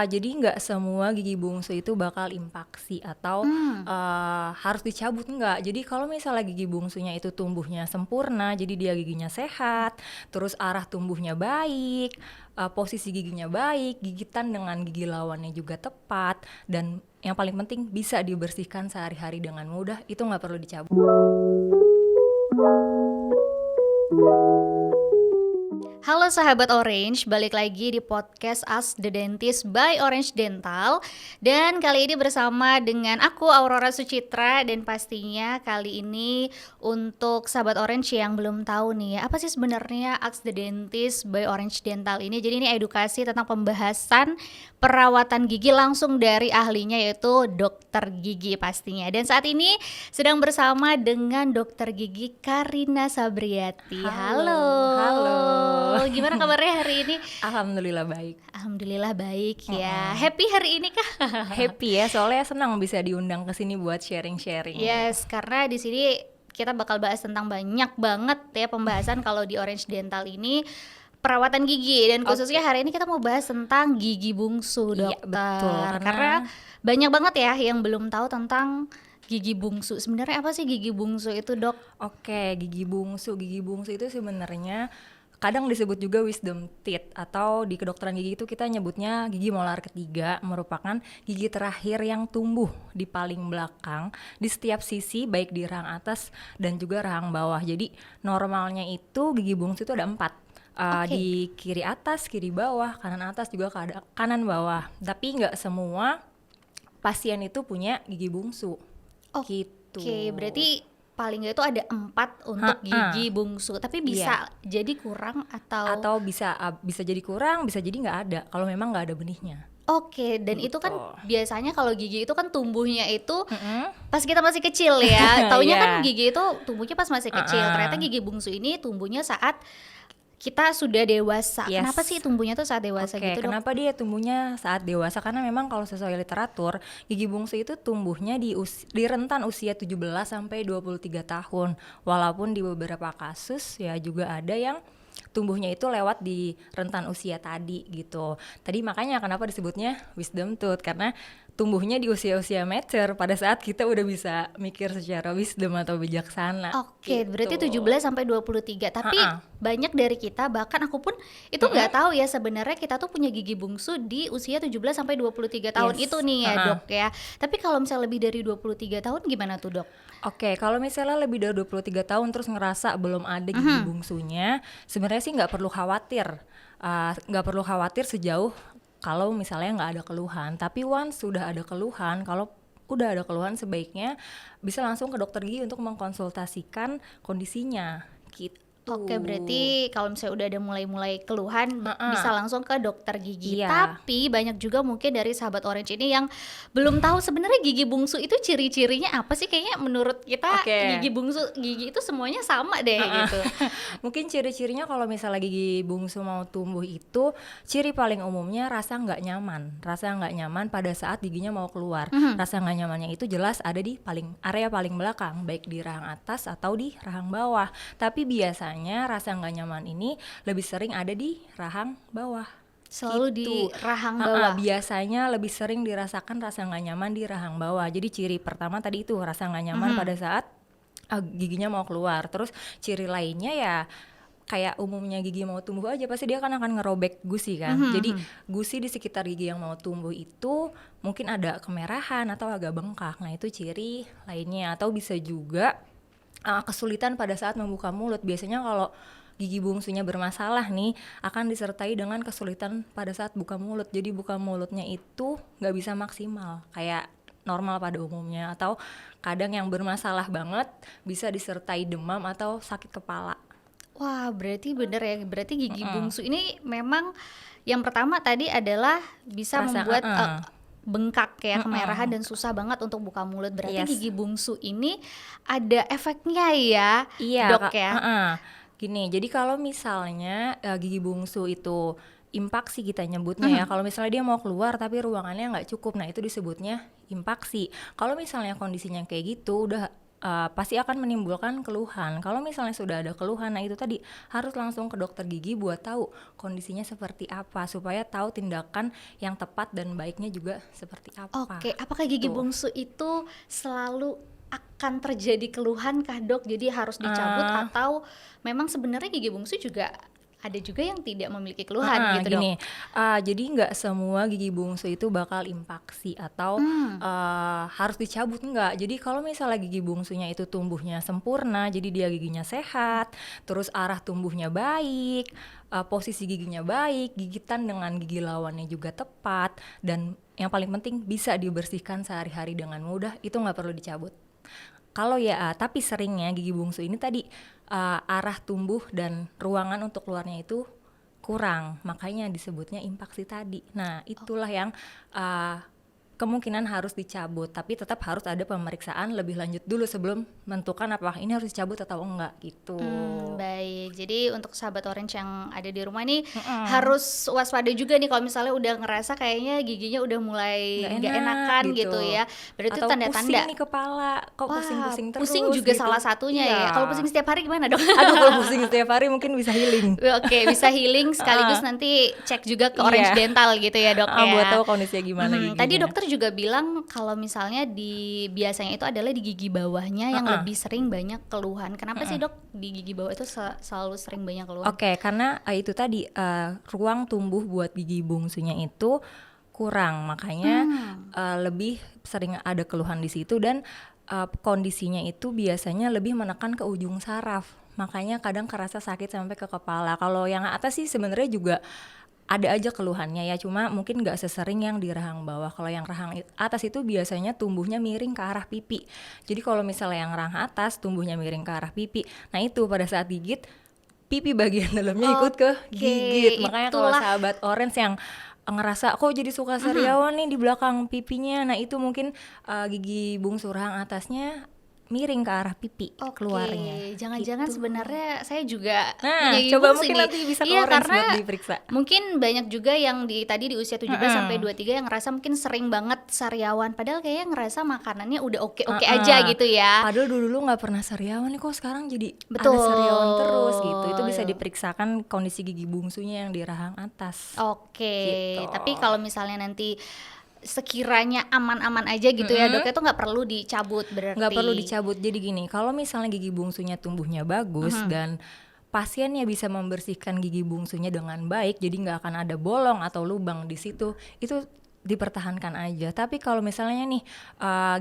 Jadi nggak semua gigi bungsu itu bakal impaksi atau Hmm. harus dicabut, nggak. Jadi kalau misalnya gigi bungsunya itu tumbuhnya sempurna, jadi dia giginya sehat, terus arah tumbuhnya baik, posisi giginya baik, gigitan dengan gigi lawannya juga tepat, dan yang paling penting bisa dibersihkan sehari-hari dengan mudah, itu nggak perlu dicabut. Halo sahabat Orange, balik lagi di podcast Ask the Dentist by Orange Dental. Dan kali ini bersama dengan aku Aurora Sucitra. Dan pastinya kali ini untuk sahabat Orange yang belum tahu nih, apa sih sebenarnya Ask the Dentist by Orange Dental ini. Jadi ini edukasi tentang pembahasan perawatan gigi langsung dari ahlinya, yaitu dokter gigi pastinya. Dan saat ini sedang bersama dengan dokter gigi Karina Sabriati. Halo, halo. Gimana kabarnya hari ini? Alhamdulillah baik. Alhamdulillah baik ya. Happy hari ini kah? Happy ya, soalnya senang bisa diundang ke sini buat sharing-sharing. Yes, karena di sini kita bakal bahas tentang banyak banget ya pembahasan kalau di Orange Dental ini perawatan gigi, dan khususnya hari ini kita mau bahas tentang gigi bungsu, Iya, dokter. betul, Karena banyak banget ya yang belum tahu tentang gigi bungsu. Sebenarnya apa sih gigi bungsu itu, Dok? Oke, gigi bungsu. Gigi bungsu itu sebenarnya kadang disebut juga wisdom teeth, atau di kedokteran gigi itu kita nyebutnya gigi molar ketiga, merupakan gigi terakhir yang tumbuh di paling belakang di setiap sisi, baik di rahang atas dan juga rahang bawah. Jadi normalnya itu gigi bungsu itu ada 4. Di kiri atas, kiri bawah, kanan atas, juga kanan bawah. Tapi nggak semua pasien itu punya gigi bungsu. Gitu. Oke, berarti paling nggak itu ada 4 untuk gigi bungsu, tapi bisa jadi kurang atau bisa jadi kurang, bisa jadi nggak ada kalau memang nggak ada benihnya. Oke, dan Gitu. itu kan biasanya kalau gigi itu kan tumbuhnya itu pas kita masih kecil ya. Taunya kan gigi itu tumbuhnya pas masih kecil. Ternyata gigi bungsu ini tumbuhnya saat kita sudah dewasa. Yes. Kenapa sih tumbuhnya tuh saat dewasa gitu, Dok? Kenapa dia tumbuhnya saat dewasa? Karena memang kalau sesuai literatur, gigi bungsu itu tumbuhnya di rentan usia 17 sampai 23 tahun. Walaupun di beberapa kasus ya juga ada yang tumbuhnya itu lewat di rentan usia tadi gitu. Tadi makanya kenapa disebutnya wisdom tooth, karena tumbuhnya di usia-usia mature, pada saat kita udah bisa mikir secara wisdom atau bijaksana. Oke, gitu. berarti 17 sampai 23. Tapi banyak dari kita, bahkan aku pun itu nggak tahu ya sebenarnya kita tuh punya gigi bungsu di usia 17 sampai 23 tahun itu nih ya, Dok ya. Tapi kalau misalnya lebih dari 23 tahun gimana tuh, Dok? Oke, kalau misalnya lebih dari 23 tahun terus ngerasa belum ada gigi bungsunya, sebenarnya sih nggak perlu khawatir. Nggak perlu khawatir sejauh kalau misalnya nggak ada keluhan. Tapi once sudah ada keluhan, kalau udah ada keluhan sebaiknya bisa langsung ke dokter gigi untuk mengkonsultasikan kondisinya gitu. Oke, berarti kalau misalnya udah ada mulai-mulai keluhan bisa langsung ke dokter gigi. Iya. Tapi banyak juga mungkin dari sahabat Orange ini yang belum tahu sebenarnya gigi bungsu itu ciri-cirinya apa sih? Kayaknya menurut kita gigi bungsu, gigi itu semuanya sama deh gitu. Mungkin ciri-cirinya kalau misalnya gigi bungsu mau tumbuh itu, ciri paling umumnya rasa nggak nyaman. Rasa nggak nyaman pada saat giginya mau keluar. Rasa nggak nyamannya itu jelas ada di area paling belakang, baik di rahang atas atau di rahang bawah. Tapi biasanya rasa nggak nyaman ini lebih sering ada di rahang bawah. Selalu gitu. di rahang bawah. Biasanya lebih sering dirasakan rasa nggak nyaman di rahang bawah. Jadi ciri pertama tadi itu rasa nggak nyaman pada saat giginya mau keluar. Terus ciri lainnya ya kayak umumnya gigi mau tumbuh aja, pasti dia kan akan ngerobek gusi kan. Jadi gusi di sekitar gigi yang mau tumbuh itu mungkin ada kemerahan atau agak bengkak. Nah itu ciri lainnya. Atau bisa juga kesulitan pada saat membuka mulut. Biasanya kalau gigi bungsunya bermasalah nih, akan disertai dengan kesulitan pada saat buka mulut. Jadi buka mulutnya itu nggak bisa maksimal kayak normal pada umumnya. Atau kadang yang bermasalah banget bisa disertai demam atau sakit kepala. Wah, berarti bener ya. Berarti gigi bungsu ini memang yang pertama tadi adalah bisa membuat bengkak ya, kemerahan dan susah banget untuk buka mulut. Berarti gigi bungsu ini ada efeknya ya, Dok ya. Gini, jadi kalau misalnya gigi bungsu itu impaksi kita nyebutnya ya, kalau misalnya dia mau keluar tapi ruangannya nggak cukup, nah itu disebutnya impaksi. Kalau misalnya kondisinya kayak gitu, udah pasti akan menimbulkan keluhan. Kalau misalnya sudah ada keluhan, nah itu tadi harus langsung ke dokter gigi buat tahu kondisinya seperti apa, supaya tahu tindakan yang tepat dan baiknya juga seperti apa. Oke, apakah gigi Tuh. bungsu itu selalu akan terjadi keluhan kah dok? Jadi harus dicabut atau memang sebenarnya gigi bungsu juga ada juga yang tidak memiliki keluhan gitu dok? Gini, jadi nggak semua gigi bungsu itu bakal impaksi atau harus dicabut, nggak. Jadi kalau misalnya gigi bungsunya itu tumbuhnya sempurna, jadi dia giginya sehat, terus arah tumbuhnya baik, posisi giginya baik, gigitan dengan gigi lawannya juga tepat, dan yang paling penting bisa dibersihkan sehari-hari dengan mudah, itu nggak perlu dicabut. Kalau ya, tapi seringnya gigi bungsu ini tadi arah tumbuh dan ruangan untuk keluarnya itu kurang, makanya disebutnya impaksi tadi. Nah, itulah yang kemungkinan harus dicabut, tapi tetap harus ada pemeriksaan lebih lanjut dulu sebelum menentukan apakah ini harus dicabut atau enggak gitu. Baik, jadi untuk sahabat Orange yang ada di rumah nih harus waspada juga nih kalau misalnya udah ngerasa kayaknya giginya udah mulai Nggak nggak enak enakan gitu. gitu ya. Berarti itu Atau tanda-tanda. pusing nih kepala, kok Wah, pusing-pusing terus pusing juga gitu. salah satunya Iya. ya. Kalau pusing setiap hari gimana dok? Aduh, kalau pusing setiap hari mungkin bisa healing. Oke, bisa healing sekaligus nanti cek juga ke Orange Iya. Dental gitu ya dok ya. Buat tahu kondisinya gimana giginya. Tadi dokter juga bilang kalau misalnya biasanya itu adalah di gigi bawahnya yang lebih sering banyak keluhan. Kenapa sih dok di gigi bawah itu selalu sering banyak keluhan? Oke, karena itu tadi ruang tumbuh buat gigi bungsunya itu kurang, makanya lebih sering ada keluhan di situ, dan kondisinya itu biasanya lebih menekan ke ujung saraf, makanya kadang kerasa sakit sampai ke kepala. Kalau yang atas sih sebenarnya juga ada aja keluhannya ya, cuma mungkin nggak sesering yang di rahang bawah. Kalau yang rahang atas itu biasanya tumbuhnya miring ke arah pipi. Jadi kalau misalnya yang rahang atas tumbuhnya miring ke arah pipi, nah itu pada saat gigit pipi bagian dalamnya ikut ke gigit. Makanya kalau itulah. sahabat Orange yang ngerasa kok jadi suka sariawan nih di belakang pipinya, nah itu mungkin gigi bungsu rahang atasnya miring ke arah pipi keluarnya. Jangan-jangan Gitu. sebenarnya saya juga Nah, punya gigi coba bungsu mungkin nih. nanti bisa ke Iya, Orange karena buat diperiksa. mungkin banyak juga yang tadi di usia 17 sampai 23 yang ngerasa mungkin sering banget sariawan, padahal kayaknya ngerasa makanannya udah oke-oke aja gitu ya. Padahal dulu nggak pernah sariawan nih, kok sekarang jadi Betul. ada sariawan terus gitu. Itu bisa diperiksakan kondisi gigi bungsunya yang di rahang atas. Oke, Gitu. tapi kalau misalnya nanti sekiranya aman-aman aja gitu ya dok, itu nggak perlu dicabut berarti. Nggak perlu dicabut. Jadi gini, kalau misalnya gigi bungsunya tumbuhnya bagus dan pasiennya bisa membersihkan gigi bungsunya dengan baik, jadi nggak akan ada bolong atau lubang di situ, itu dipertahankan aja. Tapi kalau misalnya nih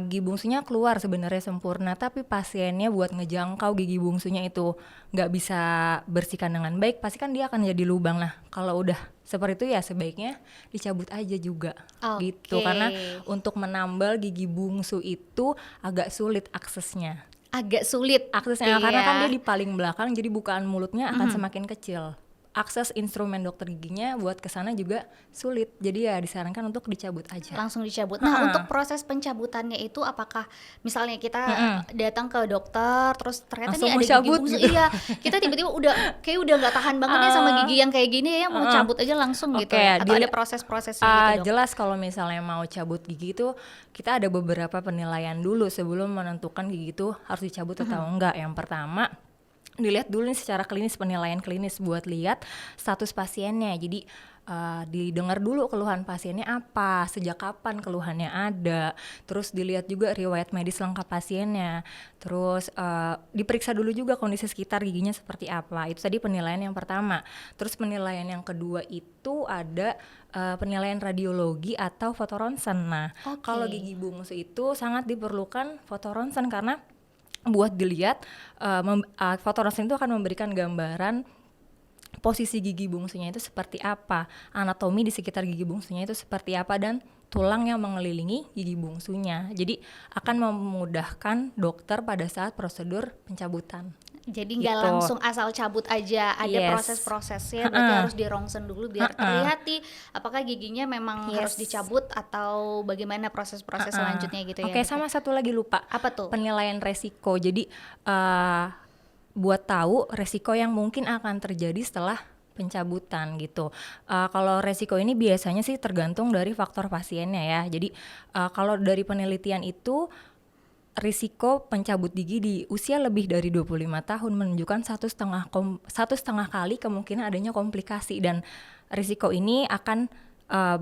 gigi bungsunya keluar sebenarnya sempurna, tapi pasiennya buat ngejangkau gigi bungsunya itu nggak bisa bersihkan dengan baik, pasti kan dia akan jadi lubang. Nah, kalau udah seperti itu ya sebaiknya dicabut aja juga. Gitu. Karena untuk menambal gigi bungsu itu agak sulit aksesnya. Aksesnya Karena kan dia di paling belakang, jadi bukaan mulutnya akan semakin kecil. Akses instrumen dokter giginya buat kesana juga sulit, jadi ya disarankan untuk dicabut aja. langsung dicabut. Nah, untuk proses pencabutannya itu apakah misalnya kita datang ke dokter terus ternyata Langsung nih ada mau gigi cabut bungsu, gitu. iya, kita tiba-tiba udah nggak tahan banget ya sama gigi yang kayak gini ya, mau cabut aja langsung gitu. Atau ada proses-prosesnya gitu dok? Jelas kalau misalnya mau cabut gigi itu kita ada beberapa penilaian dulu sebelum menentukan gigi itu harus dicabut atau enggak. Yang pertama, dilihat dulu nih secara klinis, penilaian klinis buat lihat status pasiennya. Jadi didengar dulu keluhan pasiennya apa, sejak kapan keluhannya ada, terus dilihat juga riwayat medis lengkap pasiennya, terus diperiksa dulu juga kondisi sekitar giginya seperti apa. Itu tadi penilaian yang pertama. Terus penilaian yang kedua itu ada penilaian radiologi atau fotoronsen. Nah, kalau gigi bungsu itu sangat diperlukan fotoronsen karena buat dilihat fotoronsen itu akan memberikan gambaran posisi gigi bungsunya itu seperti apa, anatomi di sekitar gigi bungsunya itu seperti apa, dan tulang yang mengelilingi gigi bungsunya. Jadi akan memudahkan dokter pada saat prosedur pencabutan. Jadi nggak langsung asal cabut aja, ada proses-prosesnya, berarti harus dirongsen dulu biar terlihat nih apakah giginya memang harus dicabut atau bagaimana proses-proses selanjutnya gitu ya. Oke, sama satu lagi lupa. Apa tuh? Penilaian resiko. Jadi buat tahu resiko yang mungkin akan terjadi setelah pencabutan gitu. Kalau resiko ini biasanya sih tergantung dari faktor pasiennya ya. Jadi kalau dari penelitian itu risiko pencabut gigi di usia lebih dari 25 tahun menunjukkan 1,5 kali kemungkinan adanya komplikasi, dan risiko ini akan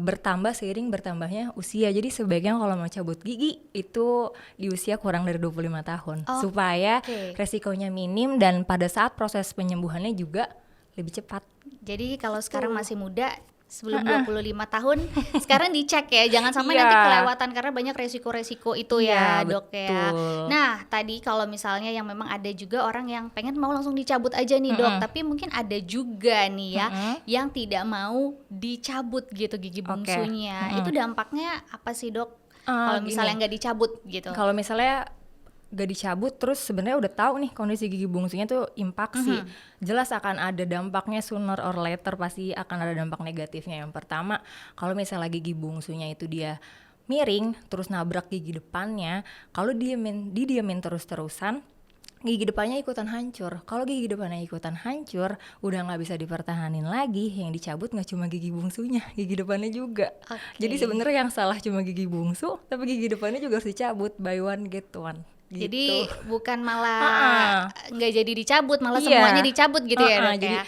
bertambah seiring bertambahnya usia. Jadi sebaiknya kalau mau cabut gigi itu di usia kurang dari 25 tahun supaya resikonya minim dan pada saat proses penyembuhannya juga lebih cepat. Jadi kalau sekarang masih muda, sebelum 25 tahun sekarang dicek ya, jangan sampai nanti kelewatan karena banyak resiko-resiko itu ya dok ya. Nah tadi kalau misalnya yang memang ada juga orang yang pengen mau langsung dicabut aja nih dok, tapi mungkin ada juga nih ya yang tidak mau dicabut gitu gigi bungsunya. Itu dampaknya apa sih dok kalau misalnya nggak dicabut gitu? Kalau misalnya gak dicabut terus sebenarnya udah tahu nih kondisi gigi bungsunya tuh impaksi, jelas akan ada dampaknya, sooner or later pasti akan ada dampak negatifnya. Yang pertama, kalau misalnya gigi bungsunya itu dia miring terus nabrak gigi depannya, kalau didiamin terus-terusan gigi depannya ikutan hancur. Kalau gigi depannya ikutan hancur, udah nggak bisa dipertahanin lagi. Yang dicabut nggak cuma gigi bungsunya, gigi depannya juga. Jadi sebenarnya yang salah cuma gigi bungsu, tapi gigi depannya juga harus dicabut, buy one get one. Gitu. Jadi bukan malah nggak jadi dicabut, malah semuanya dicabut gitu ya dok jadi, ya.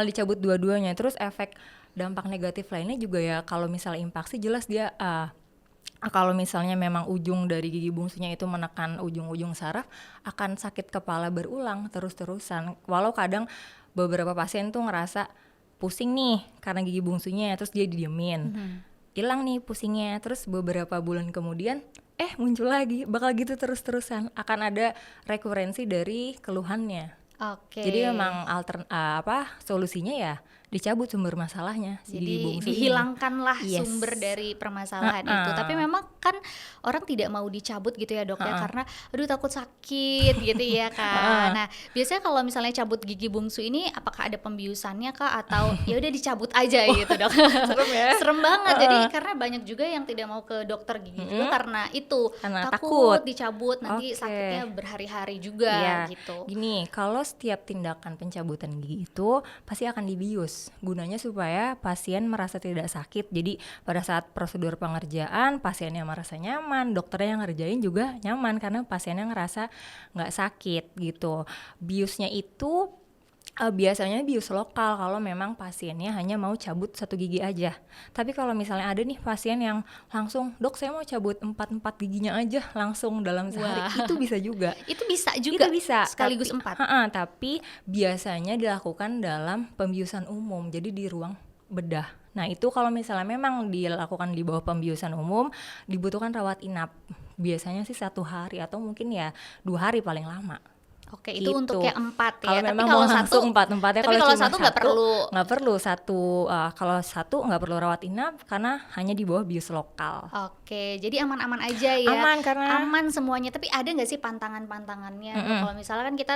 Dicabut dua-duanya. Terus efek dampak negatif lainnya juga ya, kalau misalnya impaksi jelas dia kalau misalnya memang ujung dari gigi bungsunya itu menekan ujung-ujung saraf, akan sakit kepala berulang terus-terusan. Walau kadang beberapa pasien tuh ngerasa pusing nih karena gigi bungsunya, terus dia didiemin, hilang nih pusingnya, terus beberapa bulan kemudian muncul lagi, bakal gitu terus-terusan, akan ada rekurensi dari keluhannya. Jadi memang solusinya ya dicabut sumber masalahnya. Jadi dihilangkanlah sumber dari permasalahan itu. Tapi memang kan orang tidak mau dicabut gitu ya dok ya, karena aduh takut sakit gitu ya kan. Nah biasanya kalau misalnya cabut gigi bungsu ini apakah ada pembiusannya kah atau ya udah dicabut aja gitu dok? Serem ya. Serem banget. Jadi karena banyak juga yang tidak mau ke dokter gigi juga karena itu, karena takut dicabut nanti sakitnya berhari-hari juga gitu. Gini, kalau setiap tindakan pencabutan gigi itu pasti akan dibius. Gunanya supaya pasien merasa tidak sakit. Jadi pada saat prosedur pengerjaan pasiennya merasa nyaman, dokternya yang ngerjain juga nyaman karena pasiennya ngerasa nggak sakit gitu. Biusnya itu biasanya bius lokal kalau memang pasiennya hanya mau cabut satu gigi aja. Tapi kalau misalnya ada nih pasien yang langsung, dok saya mau cabut 4 giginya aja langsung dalam sehari, itu bisa juga. Itu bisa juga. Itu bisa sekaligus 4. Tapi biasanya dilakukan dalam pembiusan umum, jadi di ruang bedah. Nah itu kalau misalnya memang dilakukan di bawah pembiusan umum, dibutuhkan rawat inap. Biasanya sih 1 hari atau mungkin ya 2 hari paling lama. Oke, itu gitu. Untuk yang 4 ya. Tapi kalau satu 4-4 ya. Tapi kalau satu nggak perlu. Nggak perlu kalau satu nggak perlu rawat inap karena hanya di bawah bius lokal. Oke, jadi aman-aman aja ya. Aman semuanya. Tapi ada nggak sih pantangannya? Kalau misalnya kan kita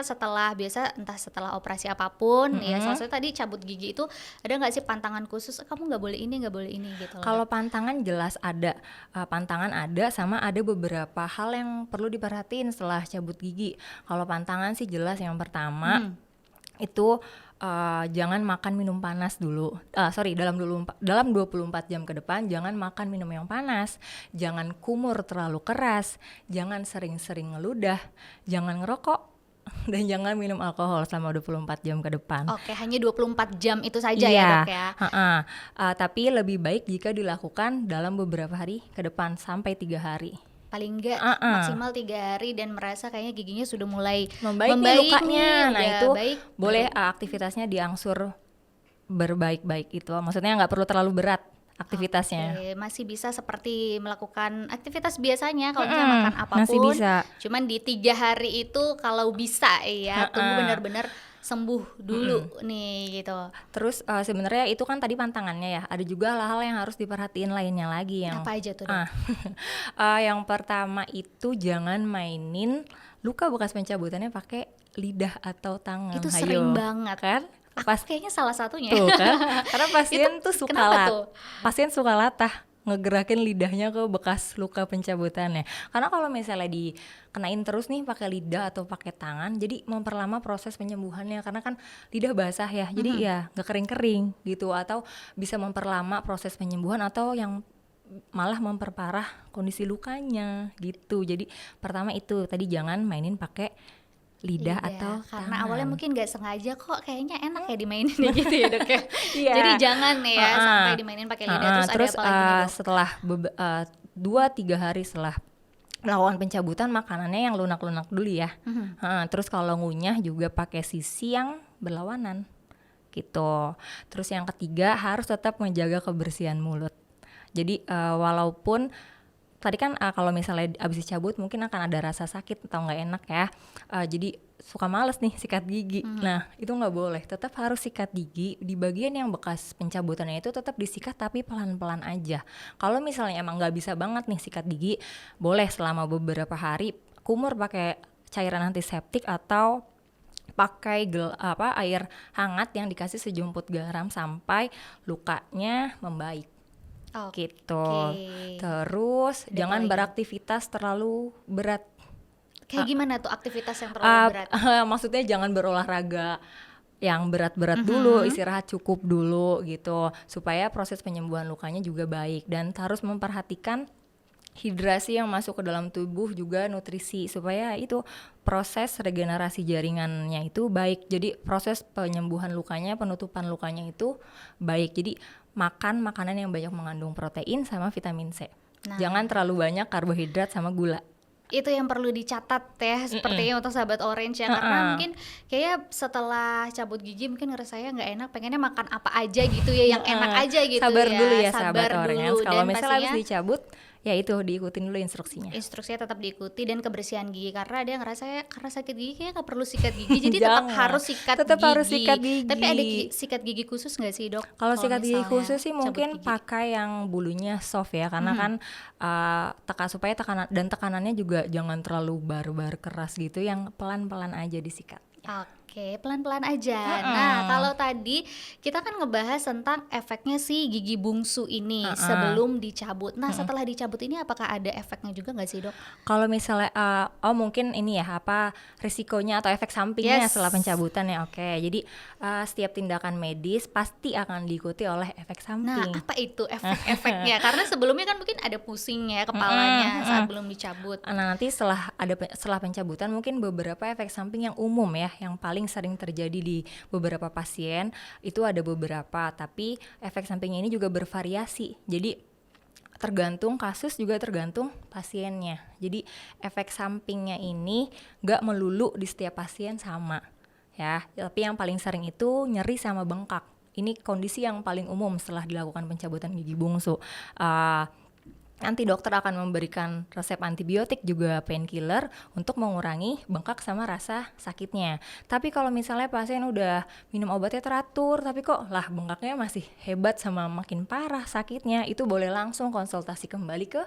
entah setelah operasi apapun, ya salah satu tadi cabut gigi itu ada nggak sih pantangan khusus? Kamu nggak boleh ini gitu. Kalau pantangan jelas ada, pantangan ada, sama ada beberapa hal yang perlu diperhatiin setelah cabut gigi. Kalau pantangan sih jelas yang pertama itu jangan makan minum panas dulu. Dalam 24 jam ke depan jangan makan minum yang panas, jangan kumur terlalu keras, jangan sering-sering ngeludah, jangan ngerokok, dan jangan minum alkohol selama 24 jam ke depan. Oke, hanya 24 jam itu saja ya dok ya. Tapi lebih baik jika dilakukan dalam beberapa hari ke depan sampai 3 hari. Paling enggak maksimal 3 hari dan merasa kayaknya giginya sudah mulai membaik lukanya. Nah itu boleh aktivitasnya diangsur berbaik-baik itu. Maksudnya nggak perlu terlalu berat aktivitasnya. Oke, masih bisa seperti melakukan aktivitas biasanya kalau misalnya makan apapun. Masih bisa. Cuman di 3 hari itu kalau bisa ya tunggu benar-benar sembuh dulu nih gitu. Terus sebenarnya itu kan tadi pantangannya ya. Ada juga hal-hal yang harus diperhatiin lainnya lagi yang apa aja tuh dok? Yang pertama itu jangan mainin luka bekas pencabutannya pakai lidah atau tangan. Itu sering banget kan? Kayaknya salah satunya. Tuh kan? Karena pasien tuh pasien suka latah ngegerakin lidahnya ke bekas luka pencabutannya. Karena kalau misalnya dikenain terus nih pakai lidah atau pakai tangan, jadi memperlama proses penyembuhannya karena kan lidah basah ya. Jadi ya nggak kering-kering gitu, atau bisa memperlama proses penyembuhan, atau yang malah memperparah kondisi lukanya gitu. Jadi pertama itu tadi jangan mainin pakai lidah atau karena awalnya tangan. mungkin nggak sengaja kok kayaknya enak ya dimainin ya gitu ya dok ya. Iya. Jadi jangan ya sampai dimainin pakai lidah. Terus ada apa lagi nih, dok? Setelah 2-3 hari setelah melakukan pencabutan, makanannya yang lunak-lunak dulu ya. Terus kalau ngunyah juga pakai sisi yang berlawanan gitu. Terus yang ketiga harus tetap menjaga kebersihan mulut. Jadi walaupun tadi kan kalau misalnya abis dicabut mungkin akan ada rasa sakit atau nggak enak ya, jadi suka males nih sikat gigi. Nah itu nggak boleh, tetap harus sikat gigi di bagian yang bekas pencabutannya itu tetap disikat tapi pelan-pelan aja. Kalau misalnya emang nggak bisa banget nih sikat gigi, boleh selama beberapa hari kumur pakai cairan antiseptik atau pakai air hangat yang dikasih sejumput garam sampai lukanya membaik. Gitu. Terus jangan beraktivitas terlalu berat. Kayak gimana tuh aktivitas yang terlalu berat? Maksudnya jangan berolahraga yang berat-berat dulu, istirahat cukup dulu gitu, supaya proses penyembuhan lukanya juga baik. Dan harus memperhatikan hidrasi yang masuk ke dalam tubuh, juga nutrisi, supaya itu proses regenerasi jaringannya itu baik. Jadi proses penyembuhan lukanya, penutupan lukanya itu baik. Jadi makan makanan yang banyak mengandung protein sama vitamin C. Jangan terlalu banyak karbohidrat sama gula. Itu yang perlu dicatat ya, sepertinya untuk sahabat Orange ya, karena mungkin kayak setelah cabut gigi mungkin ngerasanya nggak enak, pengennya makan apa aja gitu ya, yang enak aja gitu. Sabar ya. dulu ya sahabat Orange. Kalau misalnya habis pastinya dicabut, ya itu diikutin dulu instruksinya. Instruksinya tetap diikuti, dan kebersihan gigi, karena ada yang ngerasa karena sakit gigi kayaknya nggak perlu sikat gigi, jadi tetap harus sikat gigi. Tapi ada sikat gigi khusus nggak sih dok? Kalau sikat gigi khusus sih mungkin pakai yang bulunya soft ya, karena kan supaya tekanannya juga jangan terlalu barbar keras gitu, yang pelan-pelan aja disikat. Oke, pelan-pelan aja. Nah, kalau tadi kita kan ngebahas tentang efeknya si gigi bungsu ini sebelum dicabut. Nah, setelah dicabut ini apakah ada efeknya juga nggak sih dok? Kalau misalnya, mungkin ini ya, risikonya atau efek sampingnya setelah pencabutan ya. Oke, jadi setiap tindakan medis pasti akan diikuti oleh efek samping. Nah, apa itu efek-efeknya? Karena sebelumnya kan mungkin ada pusingnya kepalanya saat belum dicabut. Nah, nanti setelah pencabutan mungkin beberapa efek samping yang umum ya, yang paling sering terjadi di beberapa pasien itu ada beberapa, tapi efek sampingnya ini juga bervariasi. Jadi tergantung kasus, juga tergantung pasiennya. Jadi efek sampingnya ini nggak melulu di setiap pasien sama ya, tapi yang paling sering itu nyeri sama bengkak. Ini kondisi yang paling umum setelah dilakukan pencabutan gigi bungsu. Nanti dokter akan memberikan resep antibiotik juga painkiller untuk mengurangi bengkak sama rasa sakitnya. Tapi kalau misalnya pasien udah minum obatnya teratur, tapi kok bengkaknya masih hebat sama makin parah sakitnya, itu boleh langsung konsultasi kembali ke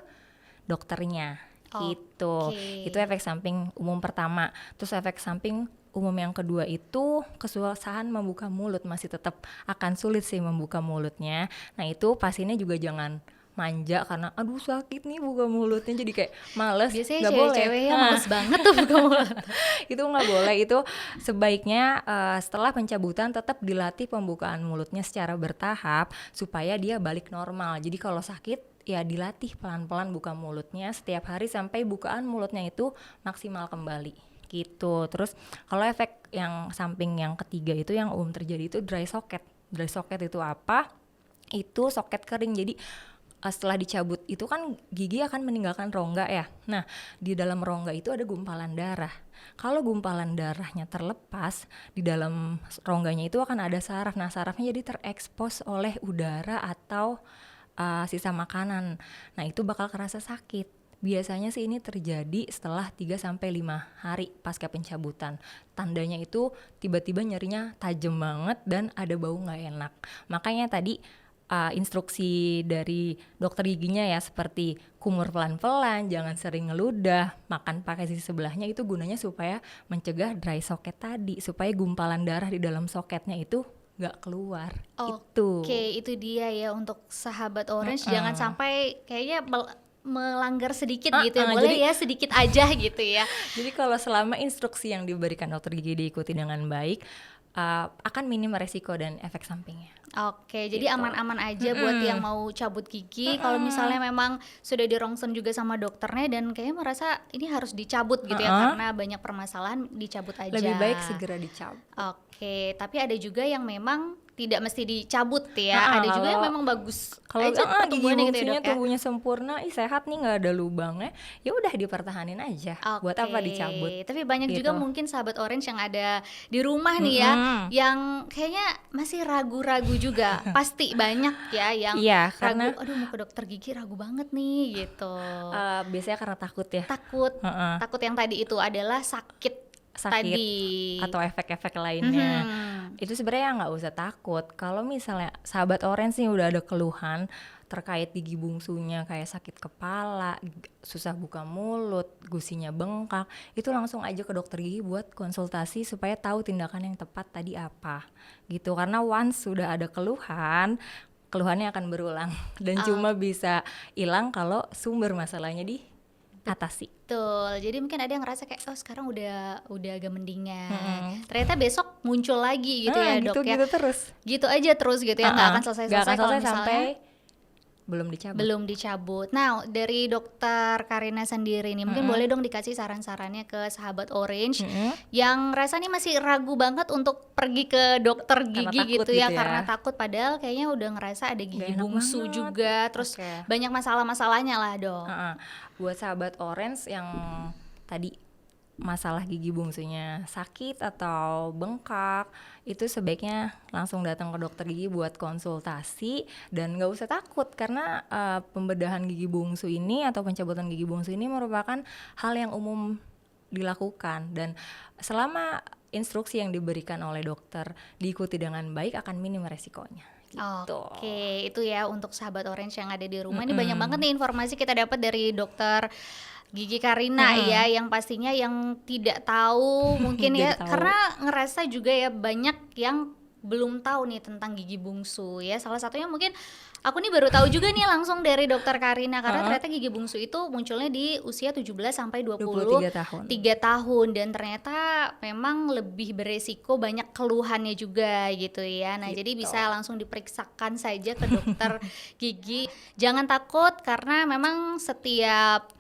dokternya. Gitu. Itu efek samping umum pertama. Terus efek samping umum yang kedua itu kesusahan membuka mulut, masih tetap akan sulit sih membuka mulutnya. Nah, itu pasiennya juga jangan manja karena aduh sakit nih buka mulutnya, jadi kayak males. Biasanya cewek-cewek ya males banget tuh buka mulut. Itu nggak boleh. Itu sebaiknya setelah pencabutan tetap dilatih pembukaan mulutnya secara bertahap supaya dia balik normal. Jadi kalau sakit ya dilatih pelan-pelan buka mulutnya setiap hari sampai bukaan mulutnya itu maksimal kembali gitu. Terus kalau efek yang samping yang ketiga itu yang umum terjadi itu dry socket. Dry socket itu apa? Itu soket kering. Jadi setelah dicabut itu kan gigi akan meninggalkan rongga ya. Nah, di dalam rongga itu ada gumpalan darah. Kalau gumpalan darahnya terlepas, di dalam rongganya itu akan ada saraf. Nah, sarafnya jadi terekspos oleh udara atau sisa makanan. Nah, itu bakal kerasa sakit. Biasanya sih ini terjadi setelah 3-5 hari pasca pencabutan. Tandanya itu tiba-tiba nyerinya tajam banget dan ada bau nggak enak. Makanya tadi instruksi dari dokter giginya ya, seperti kumur pelan-pelan, jangan sering ngeludah, makan pakai sisi sebelahnya, itu gunanya supaya mencegah dry socket tadi, supaya gumpalan darah di dalam soketnya itu nggak keluar. Oke, itu dia ya untuk sahabat Orange, jangan sampai kayaknya melanggar sedikit gitu ya, boleh jadi, ya sedikit aja gitu ya. Jadi kalau selama instruksi yang diberikan dokter gigi diikuti dengan baik, akan minim resiko dan efek sampingnya. Oke, jadi Gitu. aman-aman aja buat yang mau cabut gigi. Kalau misalnya memang sudah dirongsen juga sama dokternya dan kayaknya merasa ini harus dicabut gitu ya karena banyak permasalahan, dicabut aja. Lebih baik segera dicabut. Oke, tapi ada juga yang memang tidak mesti dicabut ya. Ada juga yang memang bagus Kalau aja gigi pertumbuhannya gitu ya bungsunya dok ya. tubuhnya sempurna, sehat nih, nggak ada lubangnya, ya udah dipertahanin aja. Buat apa dicabut? Tapi banyak juga gitu. mungkin sahabat Orange yang ada di rumah nih ya, yang kayaknya masih ragu-ragu juga. Pasti banyak ya yang Iya, ragu. karena Aduh mau ke dokter gigi ragu banget nih gitu. biasanya karena takut ya. Takut yang tadi itu adalah sakit tadi atau efek-efek lainnya. Itu sebenarnya nggak usah takut. Kalau misalnya sahabat Orange nih udah ada keluhan terkait gigi bungsunya kayak sakit kepala, susah buka mulut, gusinya bengkak, itu langsung aja ke dokter gigi buat konsultasi supaya tahu tindakan yang tepat tadi apa. Gitu. Karena once sudah ada keluhannya akan berulang dan cuma bisa hilang kalau sumber masalahnya diatasi. Betul, jadi mungkin ada yang ngerasa kayak sekarang udah agak mendingan. Ternyata besok muncul lagi gitu ya dok ya. Gitu terus. Gitu aja terus gitu ya, nggak akan selesai-selesai kalau misalnya sampai belum dicabut. Nah dari dokter Karina sendiri nih, mungkin boleh dong dikasih saran-sarannya ke sahabat Orange yang rasanya masih ragu banget untuk pergi ke dokter gigi gitu ya, karena takut padahal kayaknya udah ngerasa ada gigi bungsu juga, terus banyak masalah-masalahnya lah dong. Buat sahabat Orange yang tadi masalah gigi bungsunya sakit atau bengkak, itu sebaiknya langsung datang ke dokter gigi buat konsultasi dan nggak usah takut karena pembedahan gigi bungsu ini atau pencabutan gigi bungsu ini merupakan hal yang umum dilakukan dan selama instruksi yang diberikan oleh dokter diikuti dengan baik akan minim resikonya. Gitu. Oke, itu ya untuk sahabat Orange yang ada di rumah. Ini banyak banget nih informasi kita dapat dari dokter Gigi Karina ya, yang pastinya yang tidak tahu mungkin ya karena ngerasa juga ya banyak yang belum tahu nih tentang gigi bungsu ya. Salah satunya mungkin aku nih baru tahu juga nih langsung dari dokter Karina karena ternyata gigi bungsu itu munculnya di usia 17 sampai 23 tahun dan ternyata memang lebih beresiko, banyak keluhannya juga gitu ya. Nah, jadi bisa langsung diperiksakan saja ke dokter gigi. Jangan takut karena memang setiap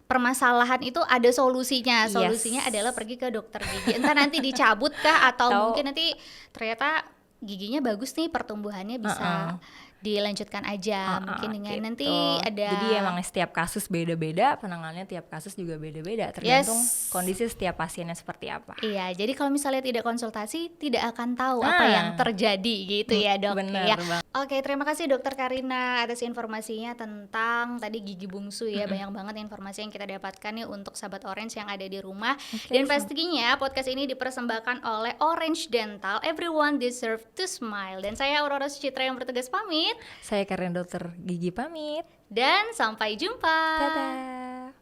permasalahan itu ada solusinya. Solusinya adalah pergi ke dokter gigi. Entah nanti dicabut kah atau mungkin nanti ternyata giginya bagus nih, pertumbuhannya bisa dilanjutkan aja mungkin dengan nanti ada. Jadi emang setiap kasus beda-beda, penanganannya tiap kasus juga beda-beda tergantung kondisi setiap pasiennya seperti apa. Iya, jadi kalau misalnya tidak konsultasi tidak akan tahu apa yang terjadi gitu ya dok. Bener ya. banget. Oke, terima kasih dokter Karina atas informasinya tentang tadi gigi bungsu ya. Banyak banget informasi yang kita dapatkan nih untuk sahabat Orange yang ada di rumah. Dan pastinya podcast ini dipersembahkan oleh Orange Dental. Everyone deserve to smile. Dan saya Aurora Sucitra yang bertugas pamit. Saya Karina dokter gigi pamit. Dan sampai jumpa. Dadah.